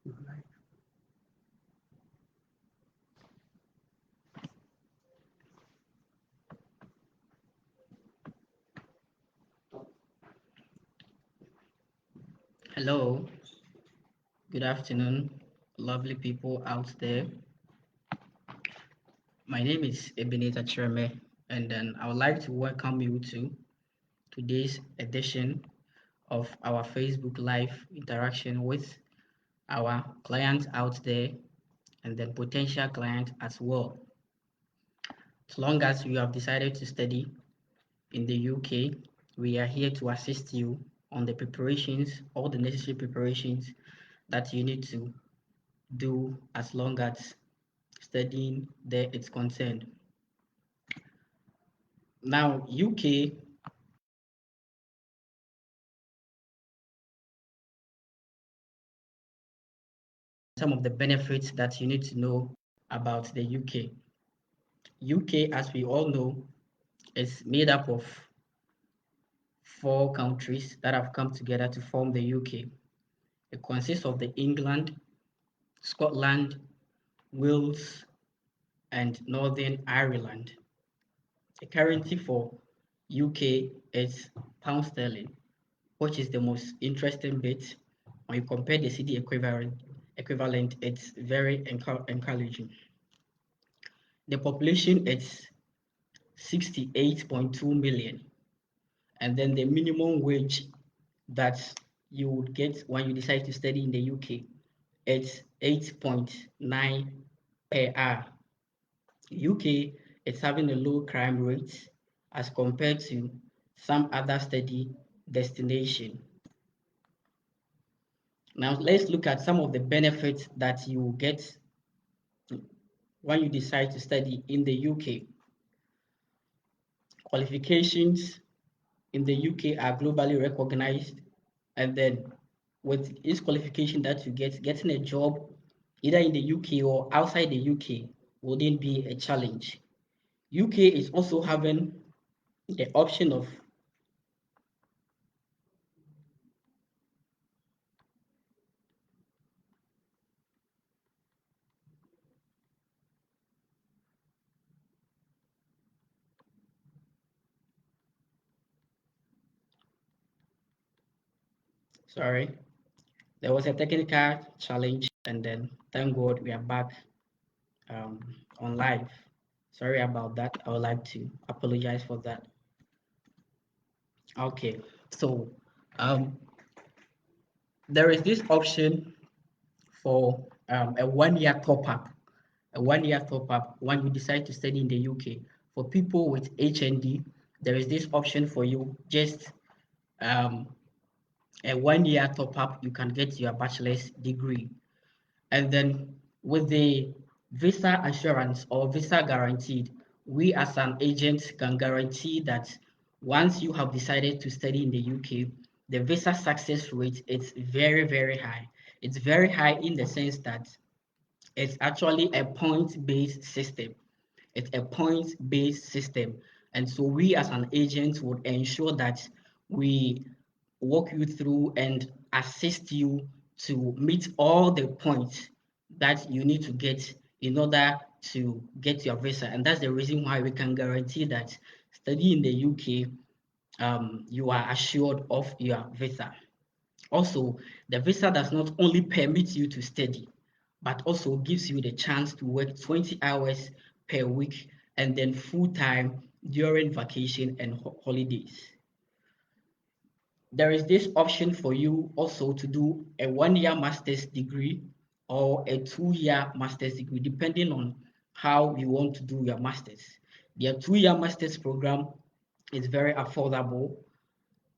Hello, good afternoon, lovely people out there. My name is Ebenezer Cherme, and then I would like to welcome you to today's edition of our Facebook Live interaction with our clients out there and then potential clients as well. As long as you have decided to study in the UK, we are here to assist you on the preparations, all the necessary preparations that you need to do as long as studying there is concerned. Now, UK, some of the benefits that you need to know about the UK. UK, as we all know, is made up of 4 countries that have come together to form the UK. It consists of the England, Scotland, Wales, and Northern Ireland. The currency for UK is pound sterling, which is the most interesting bit. When you compare the CD equivalent, it's very encouraging. The population is 68.2 million, and then the minimum wage that you would get when you decide to study in the UK, it's 8.9 per hour. UK is having a low crime rate as compared to some other study destination. Now let's look at some of the benefits that you will get when you decide to study in the UK. Qualifications in the UK are globally recognized, and then with each qualification that you get, getting a job either in the UK or outside the UK wouldn't be a challenge. UK is also having the option of sorry, there was a technical challenge, and then thank God we are back um, on live. Sorry about that. I would like to apologize for that. Okay, so um, there is this option for a 1 year top up. A 1 year top up when you decide to study in the UK. For people with HND, there is this option for you. Just um, a 1 year top up, you can get your bachelor's degree. And then with the visa assurance or visa guaranteed, we as an agent can guarantee that once you have decided to study in the UK, the visa success rate is very, very high. It's very high in the sense that it's actually a point-based system. It's a points-based system. And so we as an agent would ensure that we walk you through and assist you to meet all the points that you need to get in order to get your visa. And that's the reason why we can guarantee that studying in the UK, you are assured of your visa. Also, the visa does not only permit you to study, but also gives you the chance to work 20 hours per week and then full time during vacation and holidays. There is this option for you also to do a 1 year master's degree or a 2 year master's degree, depending on how you want to do your master's. Their 2 year master's program is very affordable.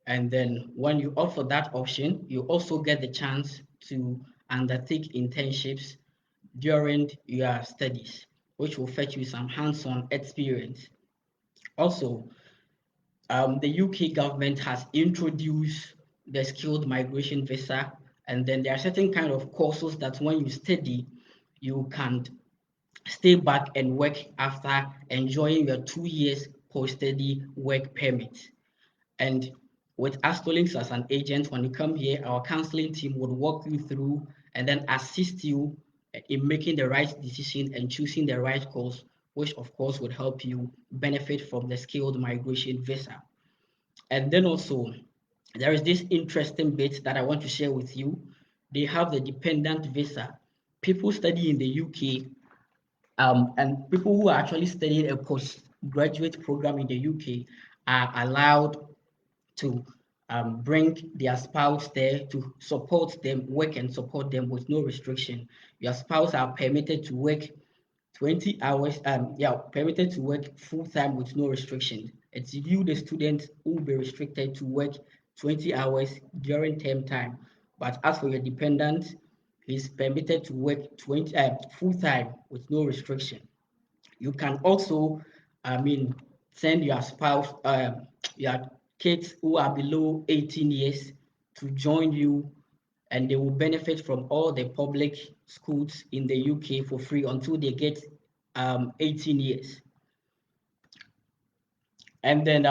And then when you offer that option, you also get the chance to undertake internships during your studies, which will fetch you some hands-on experience. Also, the UK government has introduced the skilled migration visa, and then there are certain kind of courses that when you study, you can stay back and work after enjoying your 2 years post-study work permit. And with Astolinks as an agent, when you come here, our counseling team would walk you through and then assist you in making the right decision and choosing the right course, which of course would help you benefit from the skilled migration visa. And then also, there is this interesting bit that I want to share with you. They have the dependent visa. People study in the UK, and people who are actually studying a postgraduate program in the UK are allowed to bring their spouse there to support them, work and support them with no restriction. Your spouse are permitted to work 20 hours, permitted to work full time with no restriction. It's you, the student, who will be restricted to work 20 hours during term time. But as for your dependent, he's permitted to work 20 full time with no restriction. You can also, send your spouse, your kids who are below 18 years to join you, and they will benefit from all the public schools in the UK for free until they get 18 years. And then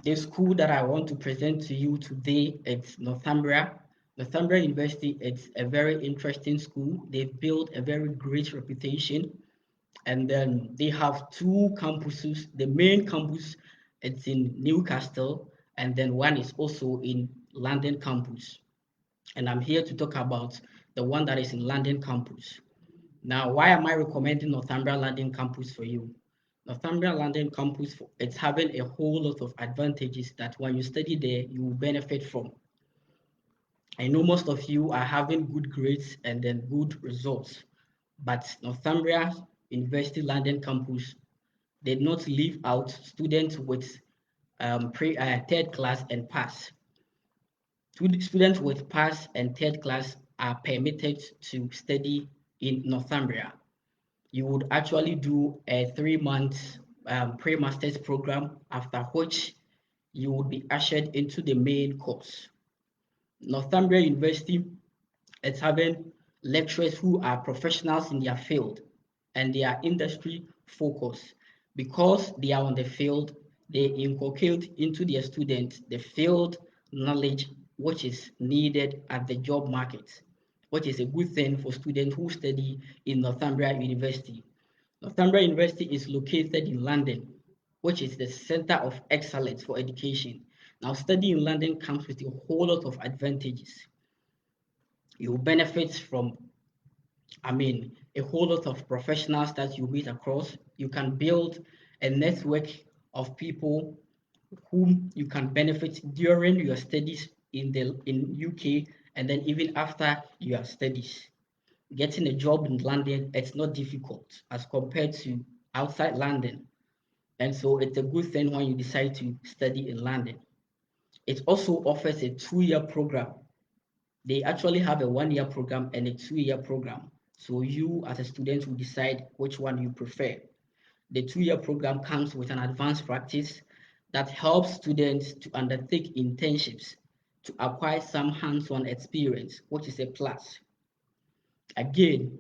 the school that I want to present to you today, it's Northumbria. Northumbria University, it's a very interesting school. They've built a very great reputation, and then they have two campuses. The main campus, it's in Newcastle, and then one is also in London campus. And I'm here to talk about the one that is in London campus. Now, why am I recommending Northumbria London campus for you? Northumbria London campus, it's having a whole lot of advantages that when you study there, you will benefit from. I know most of you are having good grades and then good results, but Northumbria University London campus did not leave out students with third class and pass. Students with pass and third class are permitted to study in Northumbria. You would actually do a 3 month pre-master's program, after which you would be ushered into the main course. Northumbria University is having lecturers who are professionals in their field and they are industry focused. Because they are on the field, they inculcate into their students the field knowledge which is needed at the job market, which is a good thing for students who study in Northumbria University. Northumbria University is located in London, which is the center of excellence for education. Now, studying in London comes with a whole lot of advantages. You benefit from, a whole lot of professionals that you meet across. You can build a network of people whom you can benefit during your studies in UK, and then even after your studies. Getting a job in London, it's not difficult as compared to outside London. And so it's a good thing when you decide to study in London. It also offers a 2-year program. They actually have a 1-year program and a 2-year program. So you as a student will decide which one you prefer. The 2-year program comes with an advanced practice that helps students to undertake internships to acquire some hands-on experience, which is a plus. Again,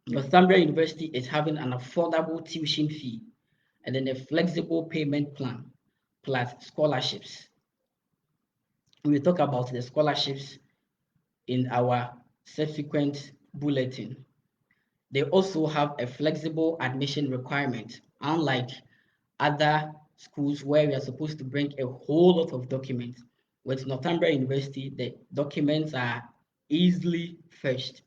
Northumbria University is having an affordable tuition fee and then a flexible payment plan plus scholarships. We will talk about the scholarships in our subsequent bulletin. They also have a flexible admission requirement, unlike other schools where we are supposed to bring a whole lot of documents. With Northumbria University, the documents are easily fetched.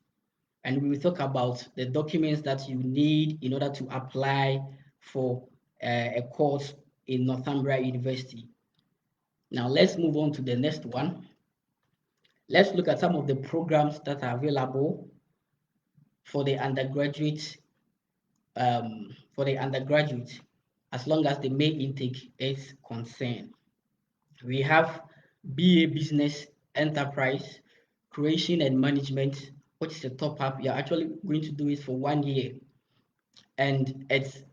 And we will talk about the documents that you need in order to apply for a course in Northumbria University. Now let's move on to the next one. Let's look at some of the programs that are available for the undergraduate, as long as the main intake is concerned. We have BA Business Enterprise, Creation and Management, which is a top-up. You're actually going to do it for 1 year. And it's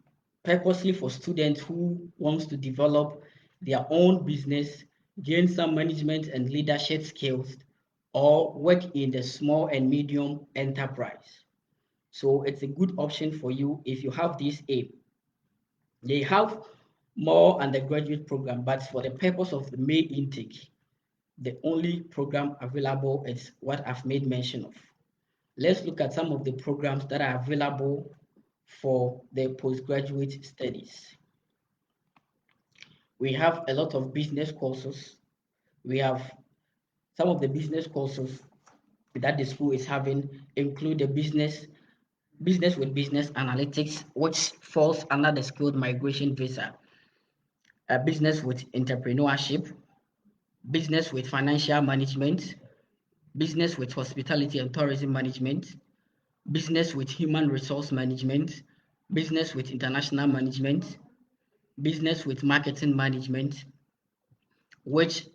purposely for students who wants to develop their own business, gain some management and leadership skills, or work in the small and medium enterprise. So it's a good option for you if you have this aim. They have more undergraduate program, but for the purpose of the May intake, the only program available is what I've made mention of. let's look at some of the programs that are available for the postgraduate studies. We have a lot of business courses. We have some of the business courses that the school is having include the business with business analytics, which falls under the skilled migration visa, business with entrepreneurship, business with financial management, business with hospitality and tourism management, business with human resource management, business with international management, business with marketing management, which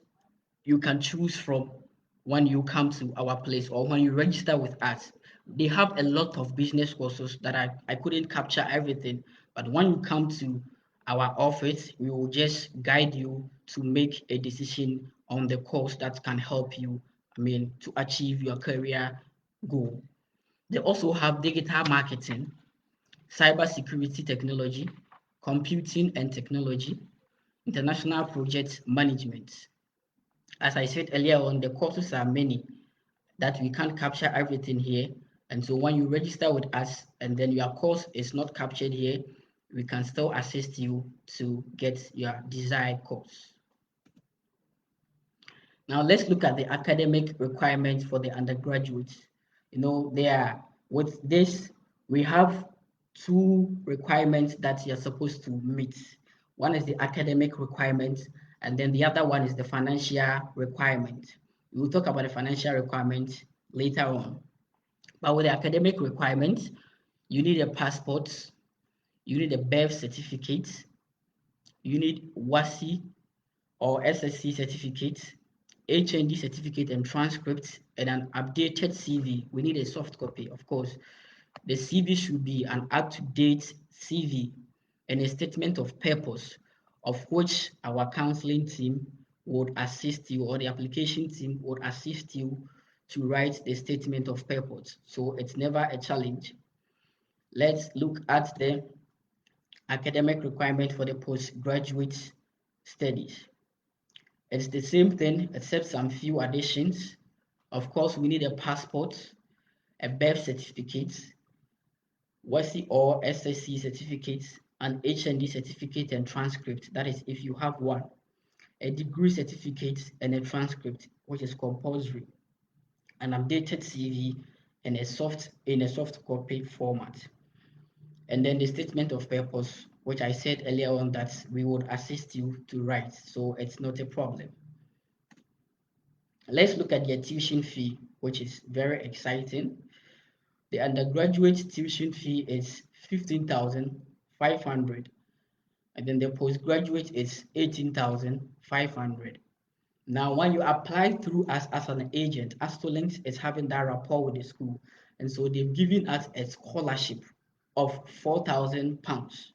you can choose from when you come to our place or when you register with us. They have a lot of business courses that I couldn't capture everything, but when you come to our office, we will just guide you to make a decision on the course that can help you, to achieve your career goal. They also have digital marketing, cybersecurity technology, computing and technology, international project management. As I said earlier on, the courses are many that we can't capture everything here. And so when you register with us and then your course is not captured here, we can still assist you to get your desired course. Now let's look at the academic requirements for the undergraduates. With this, we have two requirements that you're supposed to meet. One is the academic requirement, and then the other one is the financial requirement. We will talk about the financial requirement later on. But with the academic requirements, you need a passport, you need a birth certificate, you need WASI or SSC certificate, HND certificate and transcript, and an updated CV. We need a soft copy, of course. The CV should be an up-to-date CV and a statement of purpose, of which our counseling team would assist you, or the application team would assist you to write the statement of purpose. So it's never a challenge. Let's look at the academic requirement for the postgraduate studies. It's the same thing except some few additions. Of course, we need a passport, a birth certificate, WASI or SSC certificates, an HND certificate and transcript. That is, if you have one, a degree certificate and a transcript, which is compulsory, an updated CV, and in a soft copy format. And then the statement of purpose, which I said earlier on that we would assist you to write, so it's not a problem. Let's look at your tuition fee, which is very exciting. The undergraduate tuition fee is 15,500, and then the postgraduate is 18,500. Now, when you apply through us as an agent, Astolinks is having that rapport with the school, and so they've given us a scholarship of £4,000,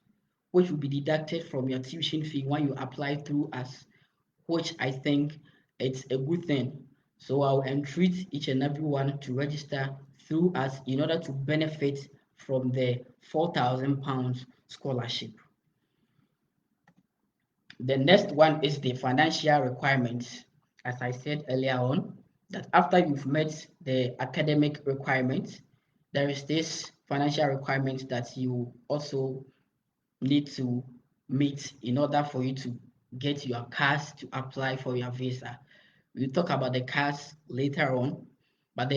which will be deducted from your tuition fee when you apply through us, which I think it's a good thing. So I'll entreat each and everyone to register through us in order to benefit from the £4,000 scholarship. The next one is the financial requirements. As I said earlier on, that after you've met the academic requirements, there is this financial requirement that you also need to meet in order for you to get your CAS to apply for your visa. We'll talk about the CAS later on, but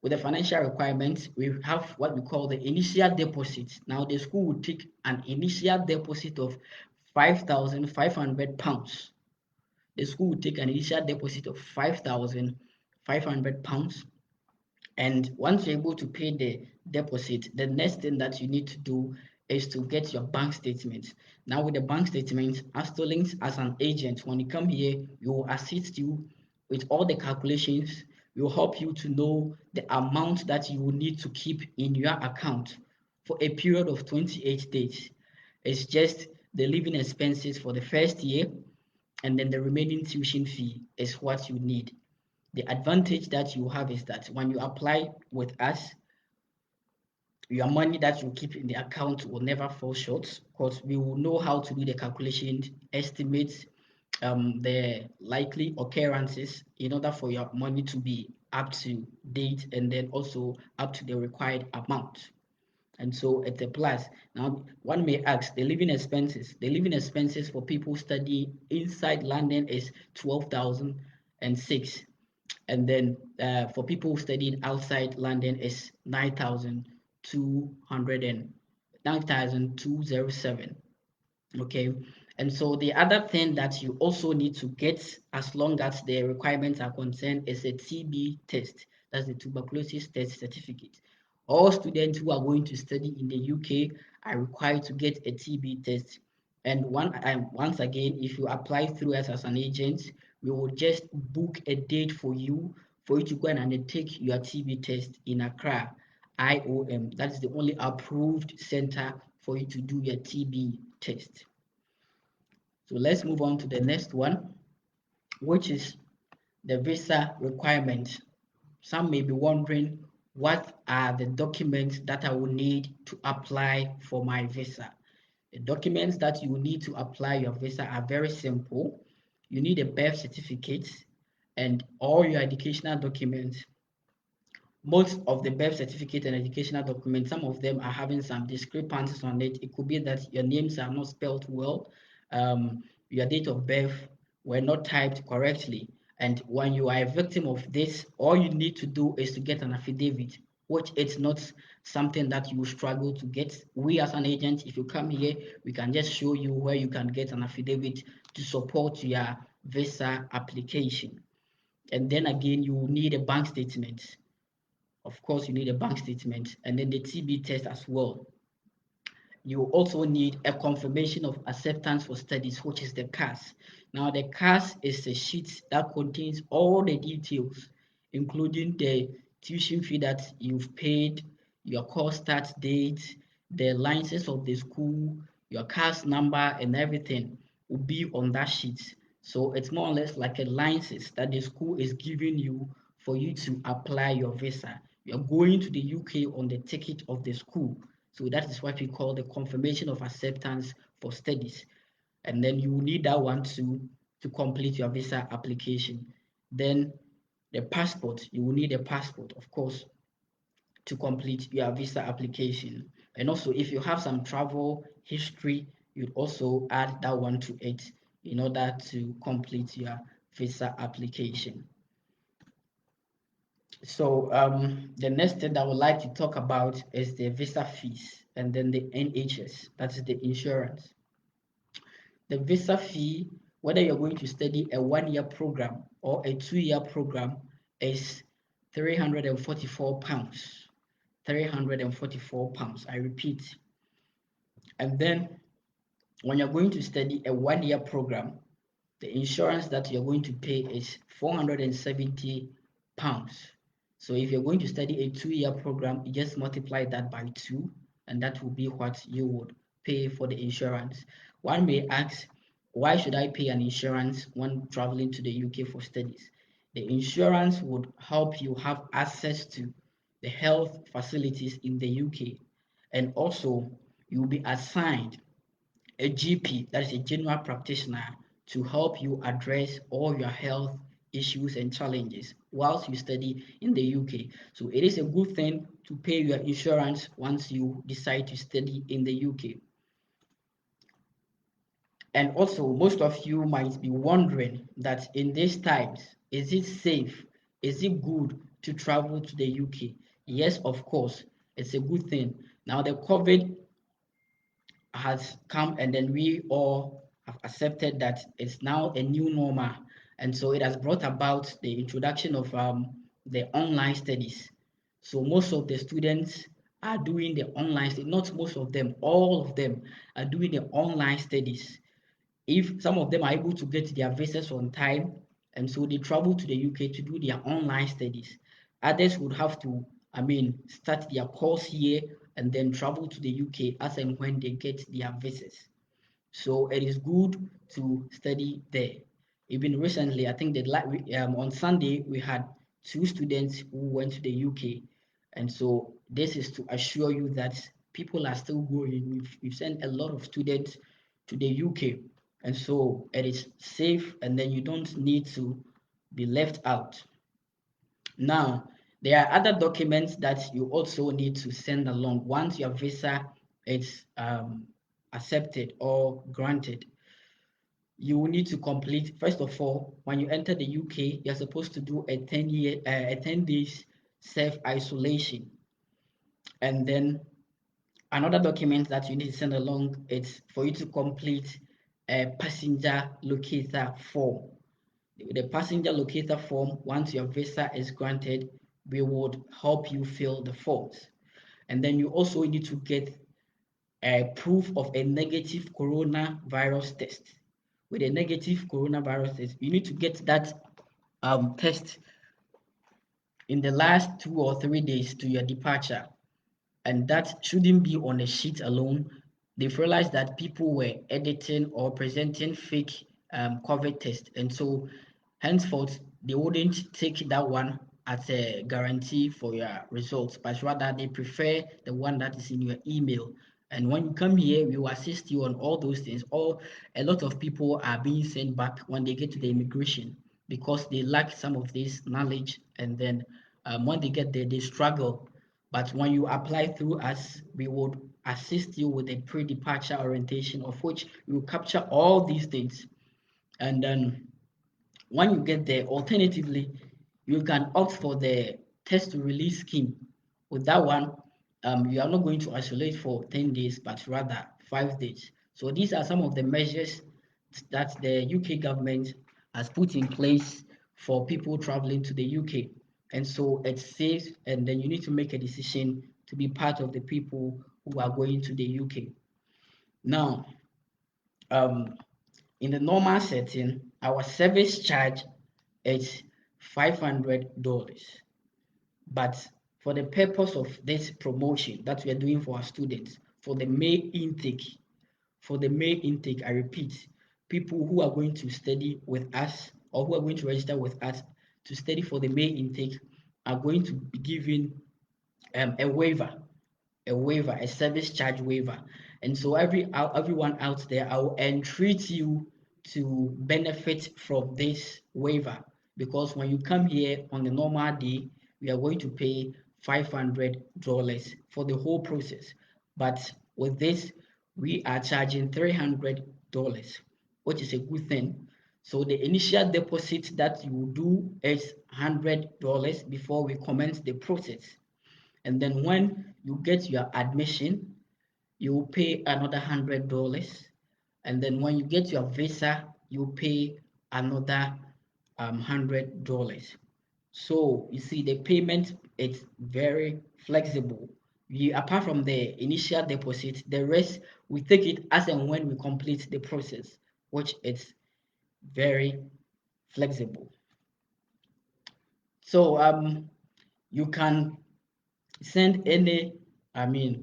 with the financial requirements, we have what we call the initial deposit. Now, the school will take an initial deposit of £5,500. The school will take an initial deposit of £5,500. And once you're able to pay the deposit, the next thing that you need to do is to get your bank statement. Now, with the bank statement, Astolinks as an agent, when you come here, we will assist you with all the calculations. We will help you to know the amount that you will need to keep in your account for a period of 28 days. It's just the living expenses for the first year, and then the remaining tuition fee is what you need. The advantage that you have is that when you apply with us, your money that you keep in the account will never fall short, because we will know how to do the calculations, estimates, the likely occurrences in order for your money to be up to date and then also up to the required amount. And so it's a plus. Now, one may ask, the living expenses. The living expenses for people studying inside London is 12,006, and then for people studying outside London is 9,200 and 9,207. Okay, and so the other thing that you also need to get, as long as the requirements are concerned, is a TB test. That's the tuberculosis test certificate. All students who are going to study in the UK are required to get a TB test. And once again, if you apply through us as an agent, we will just book a date for you to go and undertake your TB test in Accra, IOM. That is the only approved center for you to do your TB test. So let's move on to the next one, which is the visa requirement. Some may be wondering, what are the documents that I will need to apply for my visa? The documents that you will need to apply your visa are very simple. You need a birth certificate and all your educational documents. Most of the birth certificate and educational documents, some of them are having some discrepancies on it. It could be that your names are not spelled well, your date of birth were not typed correctly. And when you are a victim of this, all you need to do is to get an affidavit, which it's not something that you struggle to get. We as an agent, if you come here, we can just show you where you can get an affidavit to support your visa application. And then again, you will need a bank statement. Of course, you need a bank statement and then the TB test as well. You also need a confirmation of acceptance for studies, which is the CAS. Now, the CAS is a sheet that contains all the details, including the tuition fee that you've paid, your course start date, the license of the school, your CAS number, and everything will be on that sheet. So it's more or less like a license that the school is giving you for you to apply your visa. You're going to the UK on the ticket of the school. So that is what we call the confirmation of acceptance for studies. And then you will need that one to complete your visa application. Then the passport, you will need a passport, of course, to complete your visa application. And also, if you have some travel history, you'd also add that one to it in order to complete your visa application. So the next thing that I would like to talk about is the visa fees and then the NHS, that's the insurance. The visa fee, whether you're going to study a 1-year program or a 2-year program, is £344. £344, I repeat. And then when you're going to study a 1-year program, the insurance that you're going to pay is £470. So if you're going to study a 2-year program, you just multiply that by 2, and that will be what you would pay for the insurance. One may ask, why should I pay an insurance when traveling to the UK for studies? The insurance would help you have access to the health facilities in the UK, and also you'll be assigned a GP, that is a general practitioner, to help you address all your health issues and challenges whilst you study in the UK. So it is a good thing to pay your insurance once you decide to study in the UK. And also, most of you might be wondering that in these times, is it safe? Is it good to travel to the UK? Yes, of course, it's a good thing. Now, the COVID has come and then we all have accepted that it's now a new normal. And so it has brought about the introduction of the online studies. So most of the students are doing the online studies, not most of them, all of them are doing the online studies. If some of them are able to get their visas on time, and so they travel to the UK to do their online studies. Others would have to, start their course here and then travel to the UK as and when they get their visas. So it is good to study there. Even recently, I think that on Sunday we had 2 students who went to the UK, and so this is to assure you that people are still going. We've sent a lot of students to the UK. and so it is safe, and then you don't need to be left out. Now, there are other documents that you also need to send along once your visa is accepted or granted. You will need to complete, first of all, when you enter the UK, you're supposed to do a 10 days self-isolation. And then another document that you need to send along is for you to complete a passenger locator form. The passenger locator form, once your visa is granted, we would help you fill the forms. And then you also need to get a proof of a negative coronavirus test. With a negative coronavirus test, you need to get that test in the last 2 or 3 days to your departure. And that shouldn't be on a sheet alone. They've realized that people were editing or presenting fake COVID tests, and so henceforth they wouldn't take that one as a guarantee for your results, but rather they prefer the one that is in your email. And when you come here, we will assist you on all those things. Or a lot of people are being sent back when they get to the immigration because they lack some of this knowledge, and then when they get there, they struggle. But when you apply through us, we would assist you with a pre-departure orientation, of which we will capture all these things. And then when you get there, alternatively, you can opt for the test to release scheme. With that one, you are not going to isolate for 10 days, but rather 5 days. So these are some of the measures that the UK government has put in place for people traveling to the UK. And so it's safe, and then you need to make a decision to be part of the people who are going to the UK. Now, um, in the normal setting, our service charge is $500. But for the purpose of this promotion that we are doing for our students, for the May intake, I repeat, people who are going to study with us or who are going to register with us to study for the May intake are going to be given a waiver, a service charge waiver. And so everyone out there, I will entreat you to benefit from this waiver, because when you come here on the normal day, we are going to pay $500 for the whole process. But with this, we are charging $300, which is a good thing. So the initial deposit that you will do is $100 before we commence the process. And then when you get your admission, you will pay another $100. And then when you get your visa, you pay another $100. So you see the payment is very flexible. Apart from the initial deposit, the rest we take it as and when we complete the process, which is very flexible. So you can send any,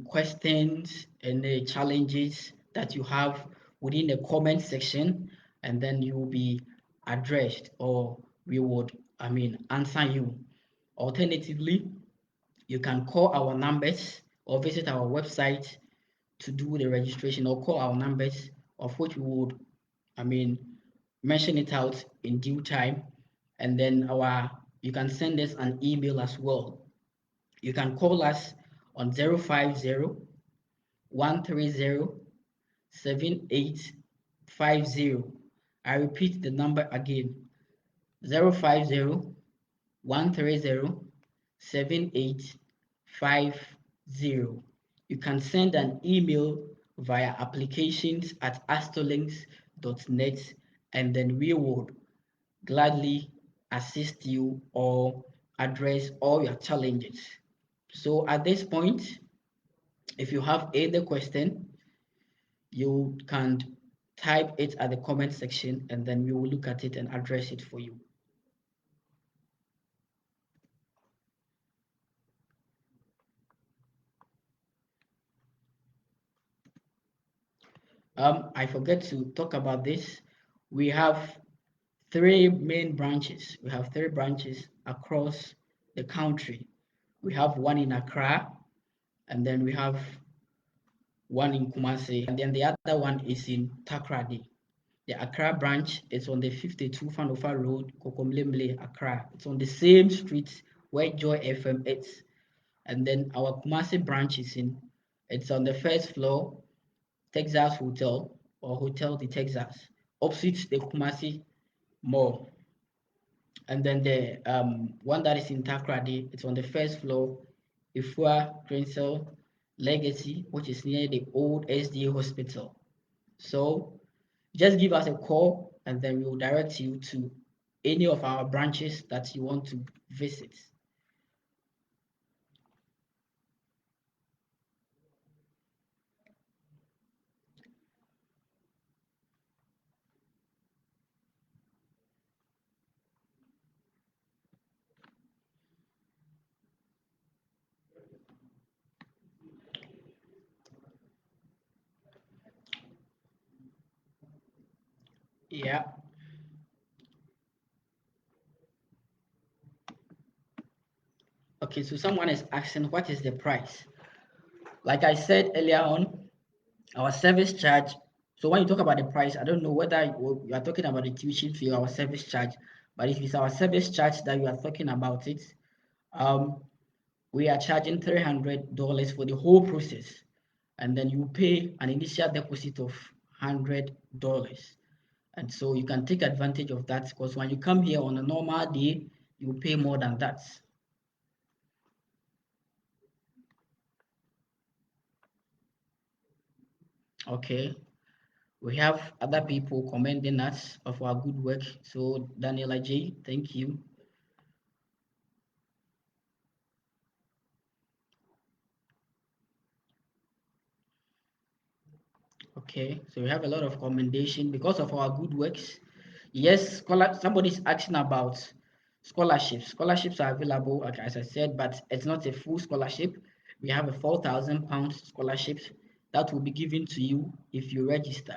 questions, any challenges that you have within the comment section, and then you will be addressed, or we would, answer you. Alternatively, you can call our numbers or visit our website to do the registration, or call our numbers, of which we would, I mean, mention it out in due time. And then you can send us an email as well. You can call us on 050-130-7850. I repeat the number again, 050-130-7850. You can send an email via applications@astrolinks.net, and then we would gladly assist you or address all your challenges. So at this point, if you have any question, you can type it at the comment section, and then we will look at it and address it for you. I forget to talk about this. We have three main branches. We have three branches across the country. We have one in Accra, and then we have one in Kumasi, and then the other one is in Takrady. The Accra branch is on the 52 Fanofa Road, Kokomlemle, Accra. It's on the same street where Joy FM is. And then our Kumasi branch it's on the first floor, Texas Hotel or Hotel de Texas, opposite the Kumasi Mall. And then the one that is in Takrady, it's on the first floor, Ifua Grinsel Legacy, which is near the old SDA hospital. So just give us a call and then we will direct you to any of our branches that you want to visit. Yeah. Okay, so someone is asking what is the price? Like I said earlier on, our service charge. So when you talk about the price, I don't know whether you are talking about the tuition fee or our service charge, but if it's our service charge that you are talking about it, um, we are charging $300 for the whole process, and then you pay an initial deposit of $100. And so you can take advantage of that because when you come here on a normal day, you pay more than that. Okay. We have other people commending us of our good work. So Daniela J, thank you. Okay, so we have a lot of commendation because of our good works. Yes, somebody's asking about scholarships. Scholarships are available, like, as I said, but it's not a full scholarship. We have a £4,000 scholarship that will be given to you if you register.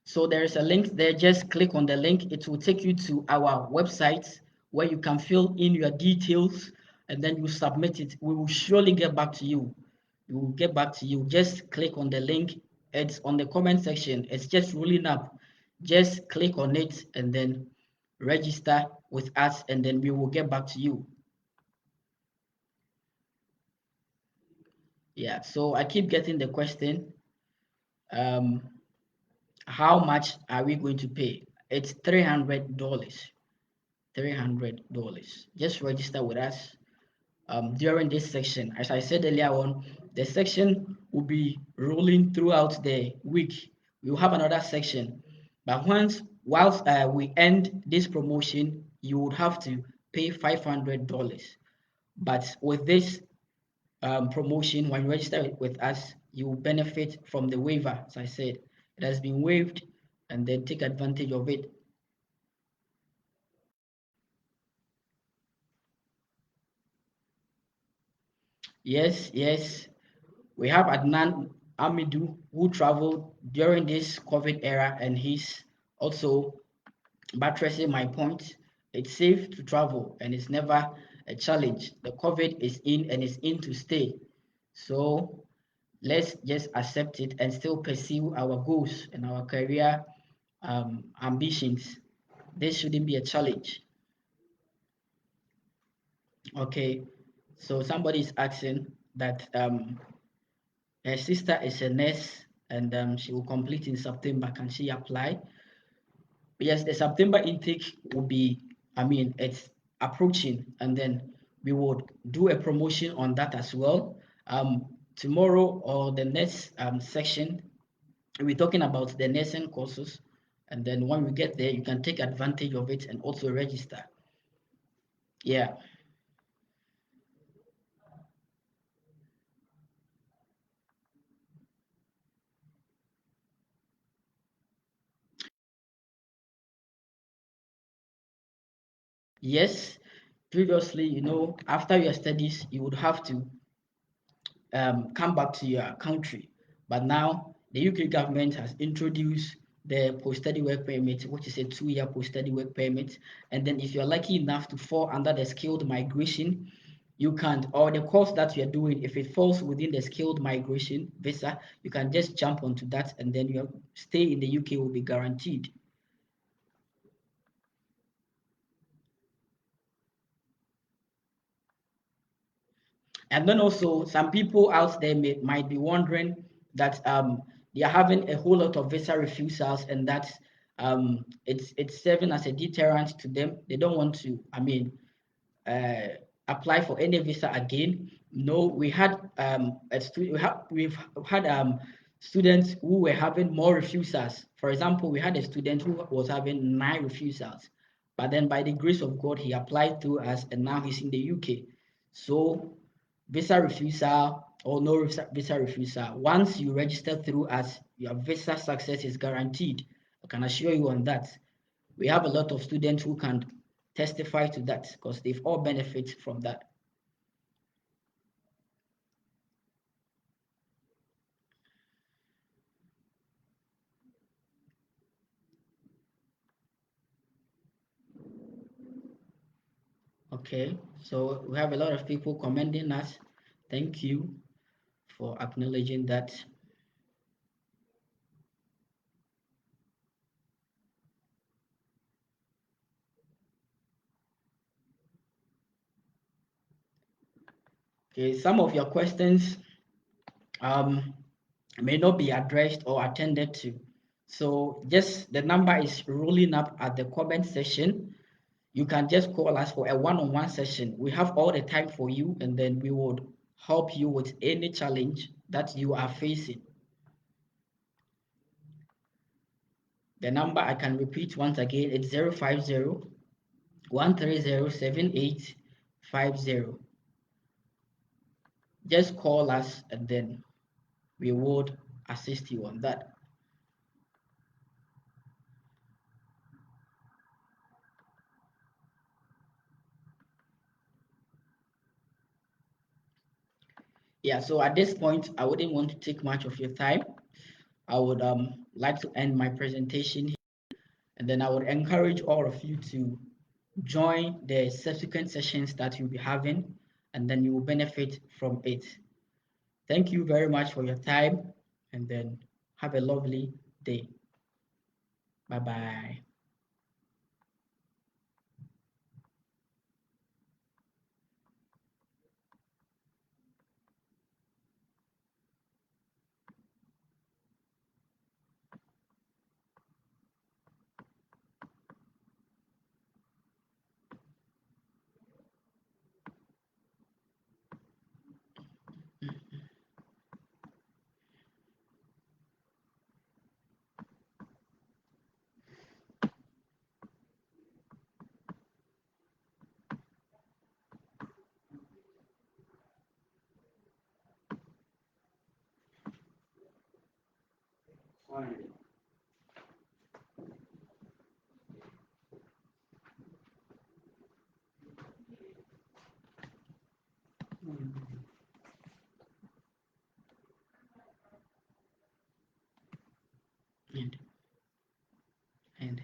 So there is a link there. Just click on the link. It will take you to our website where you can fill in your details and then you submit it. We will surely get back to you. We will get back to you. Just click on the link. It's on the comment section. It's just rolling up. Just click on it and then register with us and then we will get back to you. Yeah, so I keep getting the question. Um, how much are we going to pay? It's $300. $300. Just register with us during this section. As I said earlier on, the section will be rolling throughout the week. We will have another section, but whilst we end this promotion, you would have to pay $500. But with this promotion, when you register with us, you will benefit from the waiver. As I said, it has been waived, and then take advantage of it. Yes, yes. We have Adnan Amidu who traveled during this COVID era, and he's also buttressing my point. It's safe to travel and it's never a challenge. The COVID is in and it's in to stay. So let's just accept it and still pursue our goals and our career ambitions. This shouldn't be a challenge. Okay, so somebody is asking that her sister is a nurse and she will complete in September. Can she apply? Yes, the September intake will be, it's approaching, and then we would do a promotion on that as well. Tomorrow or the next section, we're talking about the nursing courses, and then when we get there, you can take advantage of it and also register. Yeah. Yes, previously, after your studies, you would have to come back to your country. But now the UK government has introduced the post-study work permit, which is a 2-year post-study work permit. And then if you're lucky enough to fall under the skilled migration, you can't, or the course that you're doing, if it falls within the skilled migration visa, you can just jump onto that, and then your stay in the UK will be guaranteed. And then also, some people out there might be wondering that they are having a whole lot of visa refusals, and that it's serving as a deterrent to them. They don't want to, uh, apply for any visa again. No, we had we've had students who were having more refusals. For example, we had a student who was having 9 refusals, but then by the grace of God, he applied through us, and now he's in the UK. So visa refusal or no visa refusal, once you register through us, your visa success is guaranteed. I can assure you on that. We have a lot of students who can testify to that because they've all benefit from that. Okay, so we have a lot of people commending us. Thank you for acknowledging that. Okay, some of your questions um, may not be addressed or attended to. So just the number is rolling up at the comment section. You can just call us for a one-on-one session. We have all the time for you, and then we would help you with any challenge that you are facing. The number I can repeat once again, it's 050 1307850. Just call us, and then we would assist you on that. Yeah, so at this point, I wouldn't want to take much of your time. I would like to end my presentation here, and then I would encourage all of you to join the subsequent sessions that you'll be having, and then you will benefit from it. Thank you very much for your time, and then have a lovely day. Bye-bye. Fine. And and